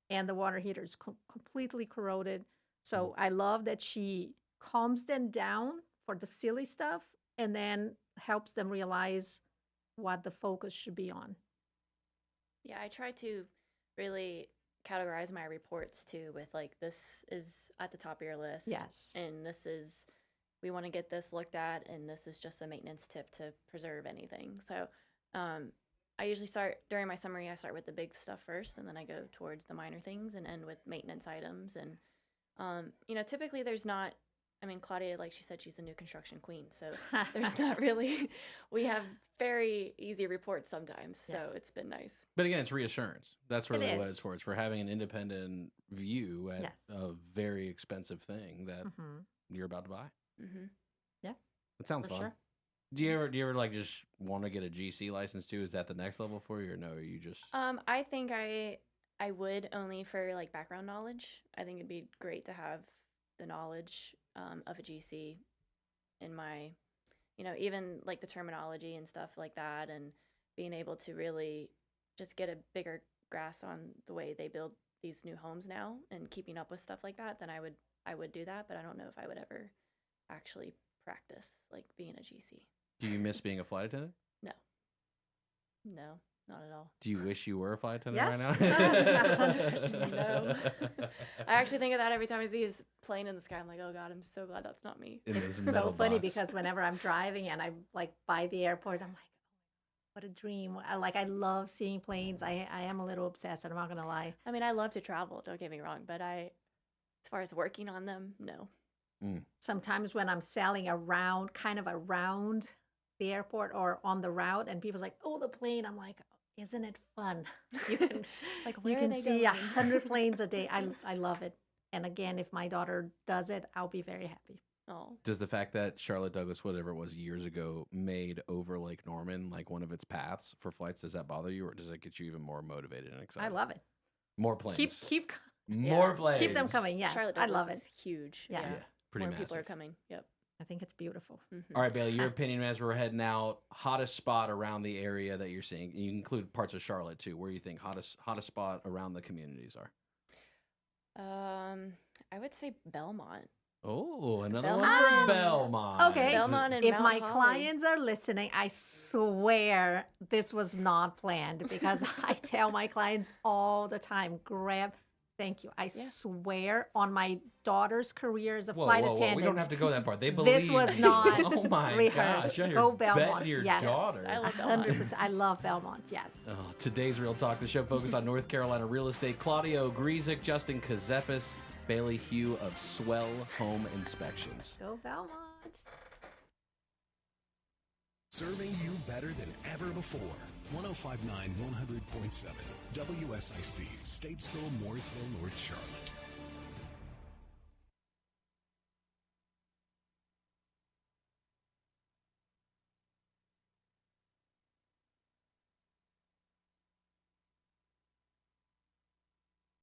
and the water heater is completely corroded. So I love that she calms them down for the silly stuff and then helps them realize what the focus should be on. Yeah, I try to really categorize my reports too with like this is at the top of your list. Yes. And this is we want to get this looked at and this is just a maintenance tip to preserve anything. So I usually start during my summary, I start with the big stuff first and then I go towards the minor things and end with maintenance items. And typically there's not Claudia, like she said, she's a new construction queen. So there's not really, we have very easy reports sometimes. So Yes. it's been nice. But again, it's reassurance. That's really what is. it's for. It's for having an independent view at Yes. a very expensive thing that Mhm. you're about to buy. Mm-hmm. Yeah. It sounds For fun. sure. Do you ever like just want to get a GC license too? Is that the next level for you, or no? Are you just I think I would only for like background knowledge. I think it'd be great to have the knowledge of a GC in my, even like the terminology and stuff like that, and being able to really just get a bigger grasp on the way they build these new homes now and keeping up with stuff like that. Then I would do that, but I don't know if I would ever actually practice like being a GC. do you miss being a flight attendant? No, not at all. Do you wish you were a flight attendant Yes. right now? 100% no. I actually think of that every time I see his plane in the sky. I'm like, oh God, I'm so glad that's not me. In It's this so metal funny box. because whenever I'm driving and I'm like by the airport, I'm like, what a dream. I love seeing planes. I am a little obsessed, I'm not going to lie. I mean, I love to travel, don't get me wrong, but as far as working on them, no. Sometimes when I'm sailing around, kind of around the airport or on the route, and people's like, oh, the plane, I'm like, isn't it fun? You can, Like, you where are can they see going? 100 planes a day. I love it. And again, if my daughter does it, I'll be very happy. Oh, Does the fact that Charlotte Douglas, whatever it was years ago, made over Lake Norman like one of its paths for flights, does that bother you, or does it get you even more motivated and excited? I love it. More planes. Keep more Yeah. planes. keep them coming. Yes, Charlotte I Douglas love it. is huge. Yes. Yeah. Yeah, pretty More people are massive. coming. Yep. I think it's beautiful. All right, Bailey, your opinion as we're heading out, hottest spot around the area that you're seeing. You can include parts of Charlotte too. Where you think hottest spot around the communities are? I would say Belmont. Oh, another one Belmont. for Belmont. Okay. Belmont and If Mount my Holly. clients are listening, I swear this was not planned because I tell my clients all the time, thank you. I swear on my daughter's career as a flight attendant. We don't have to go that far. They believe This was you. not Oh my rehearsed. gosh! On Go your Belmont. bet your Yes. daughter. I love Belmont. 100%. I love Belmont. Yes. Oh, today's Real Talk, the show focused on North Carolina real estate. Claudia Ogrizek, Justin Ckezepis, Bailey Hugh of Swell Home Inspections. Go Belmont. Serving you better than ever before. 105.9, 100.7. WSIC, Statesville, Mooresville, North Charlotte.